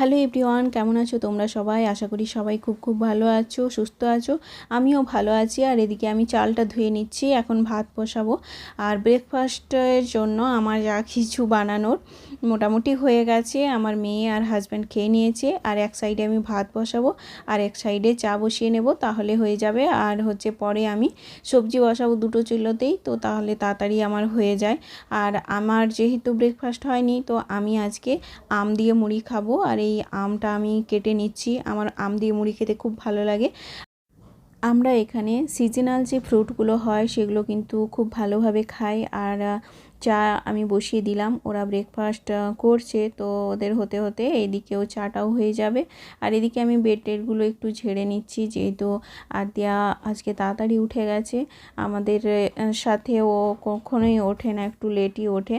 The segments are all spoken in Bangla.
হ্যালো এভরিওয়ান, কেমন আছো তোমরা সবাই? আশা করি সবাই খুব খুব ভালো আছো, সুস্থ আছো। আমিও ভালো আছি। আর এদিকে আমি চালটা ধুয়ে নিচ্ছি, এখন ভাত বসাবো। আর ব্রেকফাস্টের জন্য আমার যা কিছু বানানোর মোটামুটি হয়ে গেছে। আমার মেয়ে আর হাজব্যান্ড খেয়ে নিয়েছে। আর এক সাইডে আমি ভাত বসাবো আর এক সাইডে চা বসিয়ে নেব, তাহলে হয়ে যাবে। আর পরে আমি সবজি বসাবো দুটো চুলোতেই, তো তাহলে তাড়াতাড়ি আমার হয়ে যায়। আর আমার যেহেতু ব্রেকফাস্ট হয়নি, তো আমি আজকে আম দিয়ে মুড়ি খাবো। আর এই আমটা আমি কেটে নিচ্ছি, আমার আম দিয়ে মুড়ি খেতে খুব ভালো লাগে। আমরা এখানে সিজনাল যে ফ্রুটগুলো হয় সেগুলো কিন্তু খুব ভালোভাবে খাই। আর চা আমি বসিয়ে দিলাম, ওরা ব্রেকফাস্ট করছে, তো ওদের হতে হতে এইদিকেও চাটাও হয়ে যাবে। আর এদিকে আমি বেডগুলো একটু ঝেড়ে নিচ্ছি, যেহেতু আদিয়া আজকে তাড়াতাড়ি উঠে গেছে। আমাদের সাথে ও কখনোই ওঠে না, একটু লেটই ওঠে।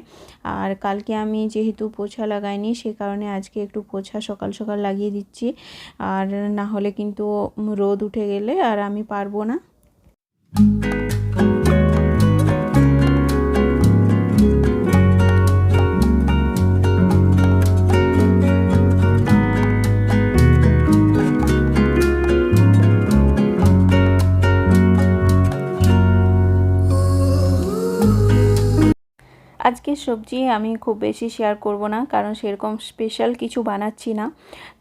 আর কালকে আমি যেহেতু পোছা লাগাইনি, সে কারণে আজকে একটু পোছা সকাল সকাল লাগিয়ে দিচ্ছি। আর না হলে কিন্তু রোদ উঠে গেলে আর আমি পারবো না। আজকের সবজি আমি খুব বেশি শেয়ার করব না, কারণ সেরকম স্পেশাল কিছু বানাচ্ছি না।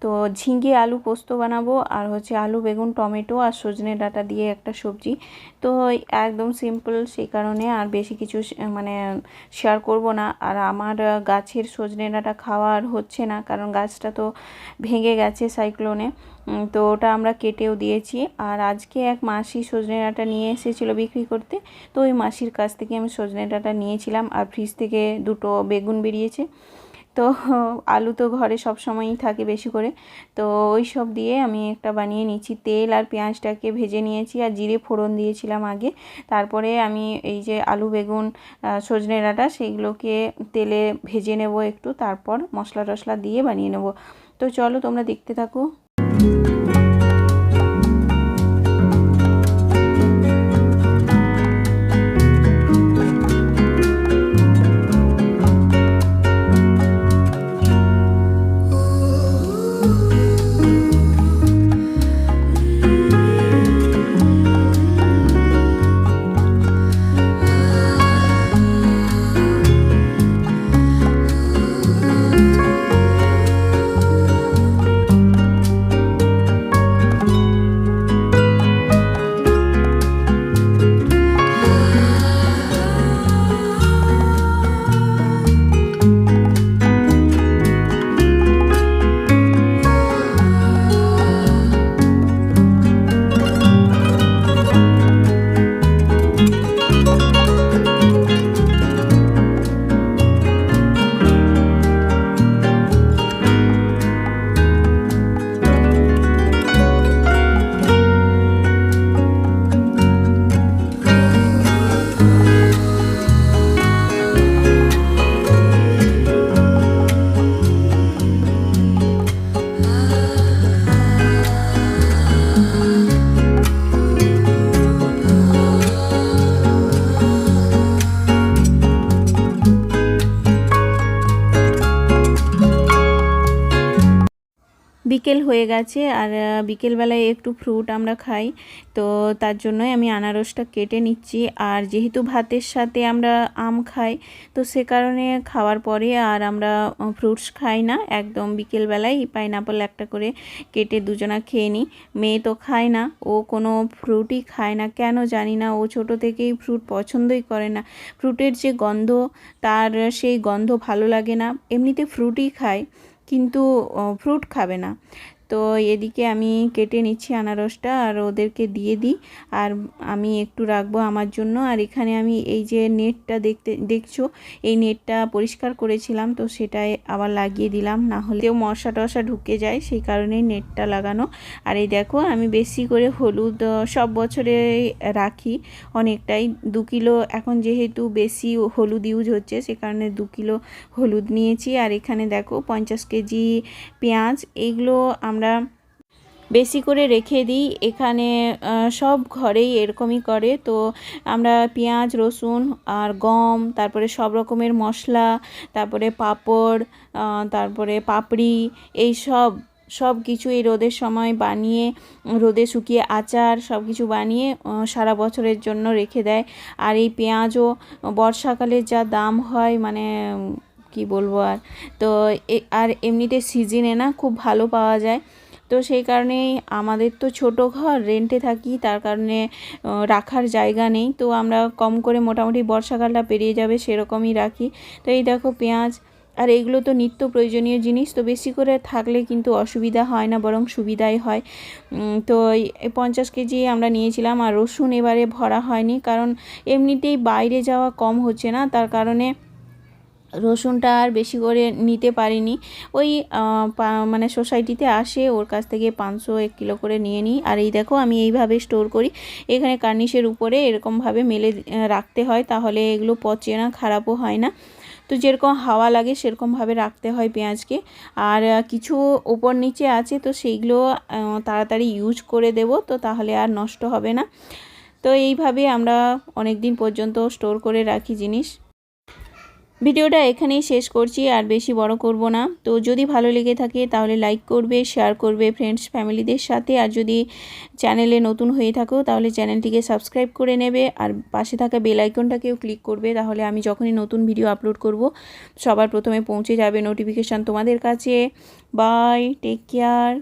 তো ঝিঙে আলু পোস্ত বানাবো, আর আলু বেগুন টমেটো আর সজনে ডাঁটা দিয়ে একটা সবজি। তো একদম সিম্পল, সেই কারণে আর বেশি কিছু মানে শেয়ার করব না। আর আমার গাছের সজনে ডাঁটা খাওয়ার হচ্ছে না, কারণ গাছটা তো ভেঙে গেছে সাইক্লোনে। তো ওটা আমরা কেটেও দিয়েছি। আর আজকে এক মাসি সজনে ডাঁটা নিয়ে এসেছিলো বিক্রি করতে, তো ওই মাসির কাছ থেকে আমি সজনে ডাঁটা নিয়েছিলাম। আর ফ্রিজ থেকে দুটো বেগুন বেরিয়েছে। তো আলু তো ঘরে সব সময়ই থাকে বেশি করে, তো ওই সব দিয়ে আমি একটা বানিয়ে নিচ্ছি। তেল আর পেঁয়াজটাকে ভেজে নিয়েছি, আর জিরে ফোড়ন দিয়েছিলাম আগে। তারপরে আমি এই যে আলু বেগুন সজনে ডাঁটা সেইগুলোকে তেলে ভেজে নেব একটু, তারপর মশলা টশলা দিয়ে বানিয়ে নেব। তো চলো তোমরা দেখতে থাকো। বিকেল হয়ে গেছে, আর বিকেলবেলায় একটু ফ্রুট আমরা খাই, তো তার জন্যই আমি আনারসটা কেটে নিচ্ছি। আর যেহেতু ভাতের সাথে আমরা আম খাই, তো সে কারণে খাওয়ার পরে আর আমরা ফ্রুটস খাই না, একদম বিকেলবেলায় পাইনাপল একটা করে কেটে দুজনা খেয়ে নিই। মেয়ে তো খায় না, ও কোনো ফ্রুটই খায় না, কেন জানি না। ও ছোটো থেকেই ফ্রুট পছন্দই করে না। ফ্রুটের যে গন্ধ, তার সেই গন্ধ ভালো লাগে না। এমনিতে ফ্রুটই খায়, কিন্তু ফ্রুট খাবে না। তো এদিকে আমি কেটে নিচ্ছি আনারসটা আর ওদেরকে দিয়ে দিই। আর আমি একটু রাখবো আমার জন্য। আর এখানে আমি এই যে নেটটা দেখছো, এই নেটটা পরিষ্কার করেছিলাম, তো সেটাই আবার লাগিয়ে দিলাম, না হলে মশা টশা ঢুকে যায়, সেই কারণেই নেটটা লাগানো। আর এই দেখো, আমি বেশি করে হলুদ সব বছরে রাখি অনেকটাই, 2 কিলো। এখন যেহেতু বেশি হলুদ ইউজ হচ্ছে, সে কারণে 2 কিলো হলুদ নিয়েছি। আর এখানে দেখো 50 কেজি পেঁয়াজ, এইগুলো আমরা বেশি করে রেখে দিই। এখানে সব ঘরেই এরকমই করে। তো আমরা পেঁয়াজ রসুন আর গম, তারপরে সব রকমের মশলা, তারপরে পাঁপড়, তারপরে পাপড়ি, এই সব কিছু এই রোদের সময় বানিয়ে, রোদে শুকিয়ে আচার সব কিছু বানিয়ে সারা বছরের জন্য রেখে দেয়। আর এই পেঁয়াজও বর্ষাকালে যা দাম হয়, মানে কি বলবো আর। তো আর এমনিতে সিজনে না খুব ভালো পাওয়া যায়। তো সেই কারণেই আমাদের তো ছোট ঘর, রেন্টে থাকি, তার কারণে রাখার জায়গা নেই। তো আমরা কম করে মোটামুটি বর্ষাকালটা পেরিয়ে যাবে সেরকমই রাখি। তো এই দেখো পেঁয়াজ, আর এইগুলো তো নিত্য প্রয়োজনীয় জিনিস, তো বেশি করে থাকলে কিন্তু অসুবিধা হয় না, বরং সুবিধাই হয়। তো এই 50 কেজি আমরা নিয়েছিলাম। আর রসুন এবারে ভরা হয়নি, কারণ এমনিতেই বাইরে যাওয়া কম হচ্ছে না, তার কারণে রসুনটা আর বেশি করে নিতে পারিনি। ওই মানে সোসাইটিতে আসে, ওর কাছ থেকে 500 কিলো করে নিয়ে নিই। আর এই দেখো আমি এইভাবে স্টোর করি। এখানে কার্নিশের উপরে এরকমভাবে মেলে রাখতে হয়, তাহলে এগুলো পচে না, খারাপও হয় না। তো যেরকম হাওয়া লাগে সেরকমভাবে রাখতে হয় পেঁয়াজকে। আর কিছু ওপর নিচে আছে, তো সেইগুলো তাড়াতাড়ি ইউজ করে দেব, তো তাহলে আর নষ্ট হবে না। তো এইভাবে আমরা অনেক দিন পর্যন্ত স্টোর করে রাখি জিনিস। ভিডিওটা এখানেই শেষ করছি, আর বেশি বড় করব না। তো যদি ভালো লেগে থাকে তাহলে লাইক করবে, শেয়ার করবে ফ্রেন্ডস ফ্যামিলিদের সাথে। আর যদি চ্যানেলে নতুন হয়ে থাকো তাহলে চ্যানেলটিকে সাবস্ক্রাইব করে নেবে, আর পাশে থাকা বেল আইকনটাকেও ক্লিক করবে, তাহলে আমি যখনই নতুন ভিডিও আপলোড করব সবার প্রথমে পৌঁছে যাবে নোটিফিকেশান তোমাদের কাছে। Bye, take care.